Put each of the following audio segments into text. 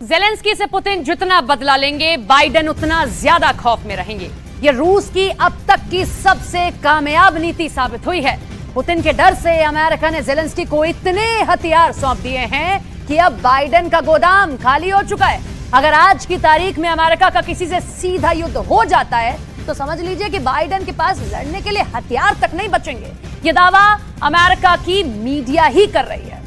Zelensky से Putin जितना बदला लेंगे, बाइडेन उतना ज्यादा खौफ में रहेंगे। ये रूस की अब तक की सबसे कामयाब नीति साबित हुई है। पुतिन के डर से अमेरिका ने ज़ेलेंस्की को इतने हथियार सौंप दिए हैं कि अब बाइडेन का गोदाम खाली हो चुका है। अगर आज की तारीख में अमेरिका का किसी से सीधा युद्ध हो जाता है तो समझ लीजिए कि बाइडेन के पास लड़ने के लिए हथियार तक नहीं बचेंगे। यह दावा अमेरिका की मीडिया ही कर रही है।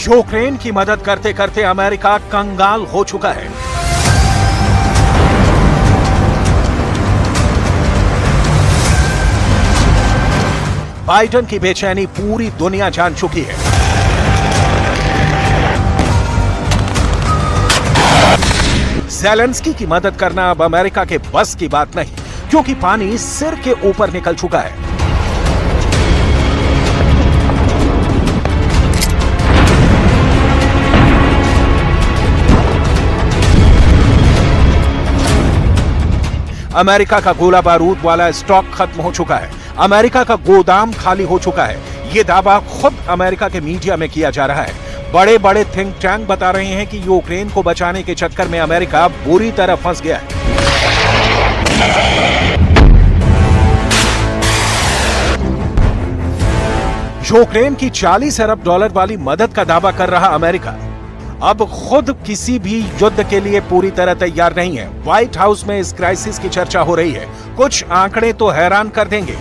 यूक्रेन की मदद करते करते अमेरिका कंगाल हो चुका है। बाइडेन की बेचैनी पूरी दुनिया जान चुकी है। ज़ेलेंस्की की मदद करना अब अमेरिका के बस की बात नहीं, क्योंकि पानी सिर के ऊपर निकल चुका है। अमेरिका का गोला बारूद वाला स्टॉक खत्म हो चुका है। अमेरिका का गोदाम खाली हो चुका है। यह दावा खुद अमेरिका के मीडिया में किया जा रहा है। बड़े बड़े थिंक टैंक बता रहे हैं कि यूक्रेन को बचाने के चक्कर में अमेरिका बुरी तरह फंस गया है। यूक्रेन की $40 अरब वाली मदद का दावा कर रहा अमेरिका अब खुद किसी भी युद्ध के लिए पूरी तरह तैयार नहीं है। व्हाइट हाउस में इस क्राइसिस की चर्चा हो रही है। कुछ आंकड़े तो हैरान कर देंगे।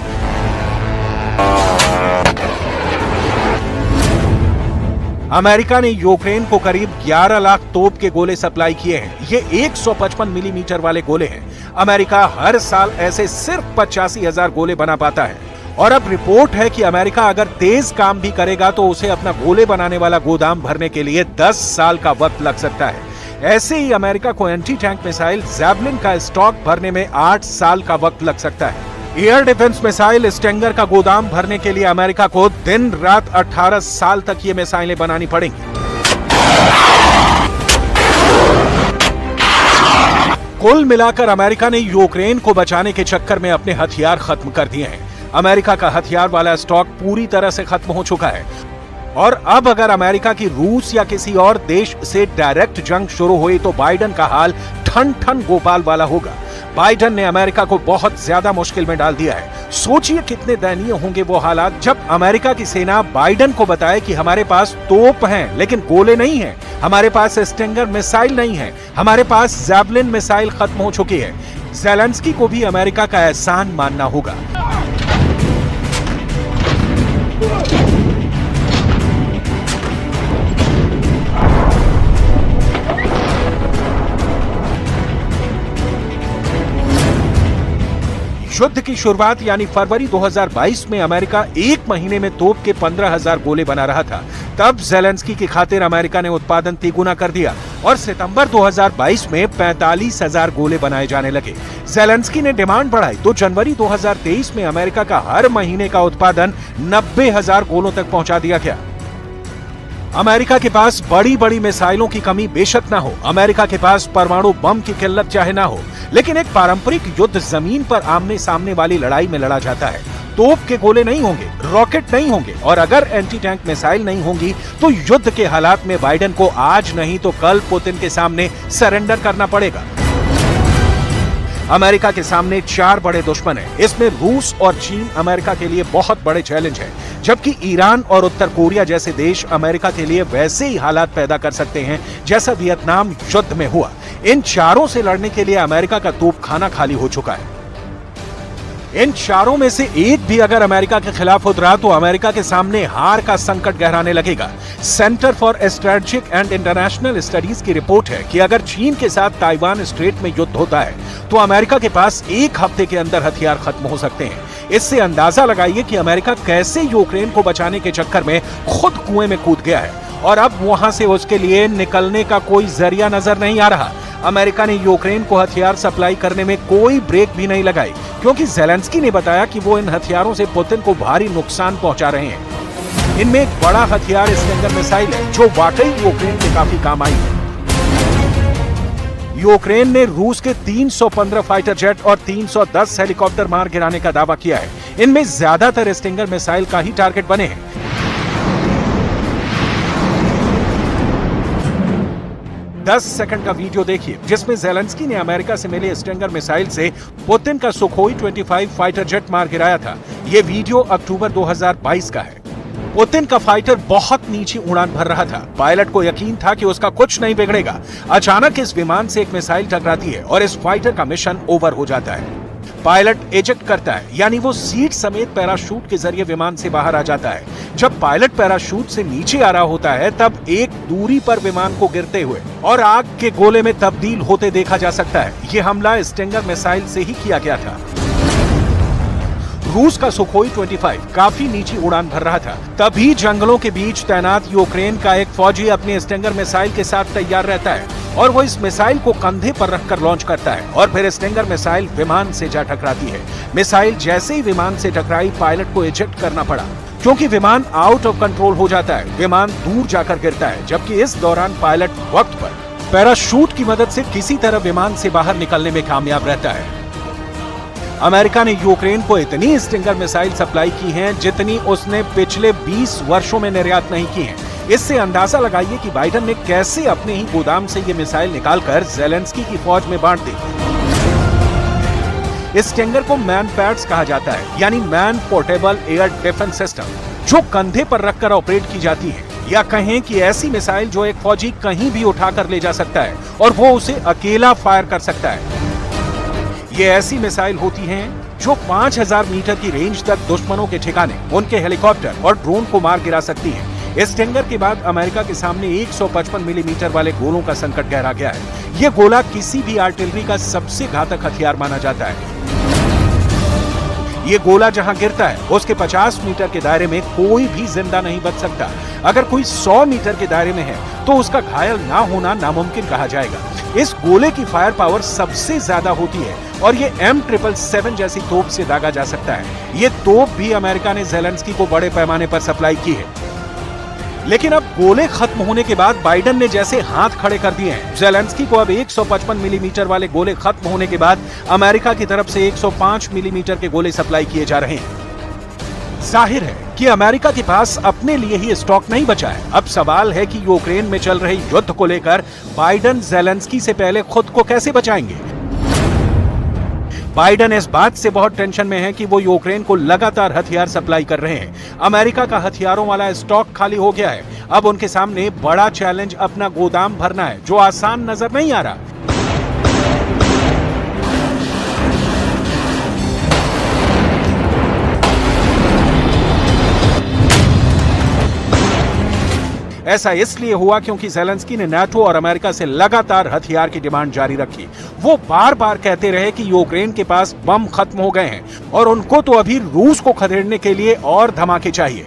अमेरिका ने यूक्रेन को करीब 11 लाख तोप के गोले सप्लाई किए हैं। ये 155 मिलीमीटर वाले गोले हैं। अमेरिका हर साल ऐसे सिर्फ 85,000 गोले बना पाता है। और अब रिपोर्ट है कि अमेरिका अगर तेज काम भी करेगा तो उसे अपना गोले बनाने वाला गोदाम भरने के लिए 10 साल का वक्त लग सकता है। ऐसे ही अमेरिका को एंटी टैंक मिसाइल जैवलिन का स्टॉक भरने में 8 साल का वक्त लग सकता है। एयर डिफेंस मिसाइल स्टिंगर का गोदाम भरने के लिए अमेरिका को दिन रात 18 साल तक ये मिसाइलें बनानी पड़ेंगी। कुल मिलाकर अमेरिका ने यूक्रेन को बचाने के चक्कर में अपने हथियार खत्म कर दिए हैं। अमेरिका का हथियार वाला स्टॉक पूरी तरह से खत्म हो चुका है। और अब अगर अमेरिका की रूस या किसी और देश से डायरेक्ट जंग शुरू हुई तो बाइडेन का हाल ठन ठन गोपाल वाला होगा। बाइडेन ने अमेरिका को बहुत ज्यादा मुश्किल में डाल दिया है। सोचिए कितने दयनीय होंगे वो हालात जब अमेरिका की सेना बाइडेन को बताए कि हमारे पास तोप हैं लेकिन गोले नहीं हैं, हमारे पास स्टिंगर मिसाइल नहीं है, हमारे पास जैवलिन मिसाइल खत्म हो चुकी है। ज़ेलेंस्की को भी अमेरिका का एहसान मानना होगा। युद्ध की शुरुआत यानी फरवरी 2022 में अमेरिका एक महीने में तोप के 15,000 गोले बना रहा था। तब ज़ेलेंस्की की खातिर अमेरिका ने उत्पादन तिगुना कर दिया और सितंबर 2022 में 45,000 गोले बनाए जाने लगे। ज़ेलेंस्की ने डिमांड बढ़ाई तो जनवरी 2023 में अमेरिका का हर महीने का उत्पादन 90,000 गोलों तक पहुंचा दिया गया। अमेरिका के पास बड़ी बड़ी मिसाइलों की कमी बेशक ना हो, अमेरिका के पास परमाणु बम की किल्लत चाहे ना हो, लेकिन एक पारंपरिक युद्ध जमीन पर आमने सामने वाली लड़ाई में लड़ा जाता है। तोप के गोले नहीं होंगे, रॉकेट नहीं होंगे और अगर एंटी टैंक मिसाइल नहीं होंगी तो युद्ध के हालात में बाइडेन को आज नहीं तो कल पुतिन के सामने सरेंडर करना पड़ेगा। अमेरिका के सामने 4 बड़े दुश्मन हैं। इसमें रूस और चीन अमेरिका के लिए बहुत बड़े चैलेंज हैं, जबकि ईरान और उत्तर कोरिया जैसे देश अमेरिका के लिए वैसे ही हालात पैदा कर सकते हैं जैसा वियतनाम युद्ध में हुआ। इन चारों से लड़ने के लिए अमेरिका का तोपखाना खाली हो चुका है। इन चारों में से एक भी अगर अमेरिका के खिलाफ उतरा तो अमेरिका के सामने हार का संकट गहराने लगेगा। Centre for strategic and international studies की रिपोर्ट है कि अगर चीन के साथ ताइवान स्ट्रेट में युद्ध होता है तो अमेरिका के पास 1 हफ्ते के अंदर हथियार खत्म हो सकते हैं। इससे अंदाजा लगाइए कि अमेरिका कैसे यूक्रेन को बचाने के चक्कर में खुद कुएं में कूद गया है और अब वहां से उसके लिए निकलने का कोई जरिया नजर नहीं आ रहा। अमेरिका ने यूक्रेन को हथियार सप्लाई करने में कोई ब्रेक भी नहीं लगाई, क्योंकि ज़ेलेंस्की ने बताया कि वो इन हथियारों से पुतिन को भारी नुकसान पहुंचा रहे हैं। इनमें एक बड़ा हथियार स्टिंगर मिसाइल है जो वाकई यूक्रेन के काफी काम आई है। यूक्रेन ने रूस के 315 फाइटर जेट और 310 हेलीकॉप्टर मार गिराने का दावा किया है। इनमें ज्यादातर स्टिंगर मिसाइल का ही टारगेट बने हैं। दस सेकंड का वीडियो देखिए जिसमें जेलेंस्की ने अमेरिका से मिले स्टिंगर मिसाइल से पुतिन का सुखोई 25 फाइटर जेट मार गिराया था। यह वीडियो अक्टूबर 2022 का है। पुतिन का फाइटर बहुत नीचे उड़ान भर रहा था। पायलट को यकीन था कि उसका कुछ नहीं बिगड़ेगा। अचानक इस विमान से एक मिसाइल टकराती है और इस फाइटर का मिशन ओवर हो जाता है। पायलट इजेक्ट करता है, यानी वो सीट समेत पैराशूट के जरिए विमान से बाहर आ जाता है। जब पायलट पैराशूट से नीचे आ रहा होता है तब एक दूरी पर विमान को गिरते हुए और आग के गोले में तब्दील होते देखा जा सकता है। ये हमला स्टिंगर मिसाइल से ही किया गया था। रूस का सुखोई 25 काफी नीची उड़ान भर रहा था। तभी जंगलों के बीच तैनात यूक्रेन का एक फौजी अपने स्टिंगर मिसाइल के साथ तैयार रहता है और वो इस मिसाइल को कंधे पर रखकर लॉन्च करता है और फिर स्टिंगर मिसाइल विमान से जा टकराती है। मिसाइल जैसे ही विमान से टकराई, पायलट को इजेक्ट करना पड़ा क्योंकि विमान आउट ऑफ कंट्रोल हो जाता है। विमान दूर जाकर गिरता है, जबकि इस दौरान पायलट वक्त पर पैराशूट की मदद से किसी तरह विमान से बाहर निकलने में कामयाब रहता है। अमेरिका ने यूक्रेन को इतनी स्टिंगर मिसाइल सप्लाई की हैं जितनी उसने पिछले 20 वर्षों में निर्यात नहीं की हैं। इससे अंदाजा लगाइए कि बाइडेन ने कैसे अपने ही गोदाम से ये मिसाइल निकालकर जेलेंस्की की फौज में बांट दी। इस स्टिंगर को मैन पैड्स कहा जाता है, यानी man portable air defence system, जो कंधे पर रखकर ऑपरेट की जाती है, या कहें कि ऐसी मिसाइल जो एक फौजी कहीं भी उठाकर ले जा सकता है और वो उसे अकेला फायर कर सकता है। ये ऐसी मिसाइल होती हैं जो 5000 मीटर की रेंज तक दुश्मनों के ठिकाने, उनके हेलीकॉप्टर और ड्रोन को मार गिरा सकती हैं। इस स्टिंगर के बाद अमेरिका के सामने 155 मिलीमीटर वाले गोलों का संकट गहरा गया है। ये गोला किसी भी आर्टिलरी का सबसे घातक हथियार माना जाता है। ये गोला जहां गिरता है उसके 50 मीटर के दायरे में कोई भी जिंदा नहीं बच सकता। अगर कोई 100 मीटर के दायरे में है तो उसका घायल ना होना नामुमकिन कहा जाएगा। इस गोले की फायर पावर सबसे ज्यादा होती है और ये M777 जैसी तोप से दागा जा सकता है। ये तोप भी अमेरिका ने जेलेंस्की को बड़े पैमाने पर सप्लाई की है। लेकिन अब गोले खत्म होने के बाद बाइडेन ने जैसे हाथ खड़े कर दिए हैं। जेलेंस्की को अब 155 मिलीमीटर वाले गोले खत्म होने के बाद अमेरिका की तरफ से 105 मिलीमीटर के गोले सप्लाई किए जा रहे हैं। जाहिर है कि अमेरिका के पास अपने लिए ही स्टॉक नहीं बचा है। अब सवाल है कि यूक्रेन में चल रहे युद्ध को लेकर बाइडेन जेलेंस्की से पहले खुद को कैसे बचाएंगे। बाइडेन इस बात से बहुत टेंशन में है कि वो यूक्रेन को लगातार हथियार सप्लाई कर रहे हैं। अमेरिका का हथियारों वाला स्टॉक खाली हो गया है। अब उनके सामने बड़ा चैलेंज अपना गोदाम भरना है, जो आसान नजर नहीं आ रहा। ऐसा इसलिए हुआ क्योंकि जेलेंस्की ने नाटो और अमेरिका से लगातार हथियार की डिमांड जारी रखी। वो बार बार कहते रहे कि यूक्रेन के पास बम खत्म हो गए हैं और उनको तो अभी रूस को खदेड़ने के लिए और धमाके चाहिए।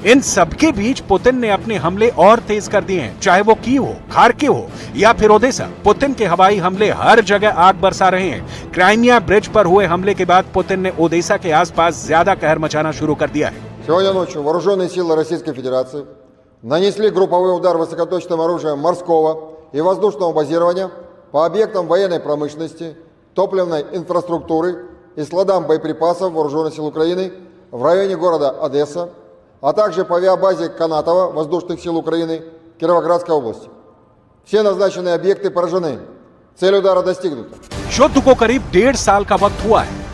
इन सबके बीच पुतिन ने अपने हमले और तेज कर दिए हैं, चाहे वो कीव हो, खार्किव हो या फिर ओडेसा। पुतिन के हवाई हमले हर जगह आग बरसा रहे हैं। क्राइमिया ब्रिज पर हुए हमले के बाद पुतिन ने ओडेसा के आसपास ज्यादा कहर मचाना शुरू कर दिया है। Сегодня ночью вооруженные силы Российской Федерации нанесли групповой удар высокоточным оружием морского и воздушного базирования по объектам военной промышленности, топливной инфраструктуры и складам боеприпасов Вооруженных сил Украины в районе города Одесса, а также по авиабазе Канатова Воздушных сил Украины Кировоградской области. Все назначенные объекты поражены. Цель удара достигнута. युद्ध को करीब 1.5 साल का वक्त हुआ है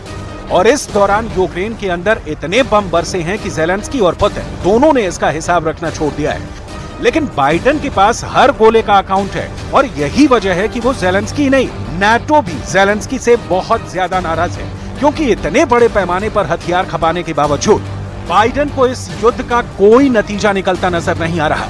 और इस दौरान यूक्रेन के अंदर इतने बम बरसे हैं कि जेलेंस्की और पुतिन दोनों ने इसका हिसाब रखना छोड़ दिया है। लेकिन बाइडेन के पास हर गोले का अकाउंट है और यही वजह है कि वो जेलेंस्की नहीं, नाटो भी जेलेंस्की से बहुत ज्यादा नाराज है, क्योंकि इतने बड़े पैमाने पर हथियार खपाने के बावजूद बाइडेन को इस युद्ध का कोई नतीजा निकलता नजर नहीं आ रहा।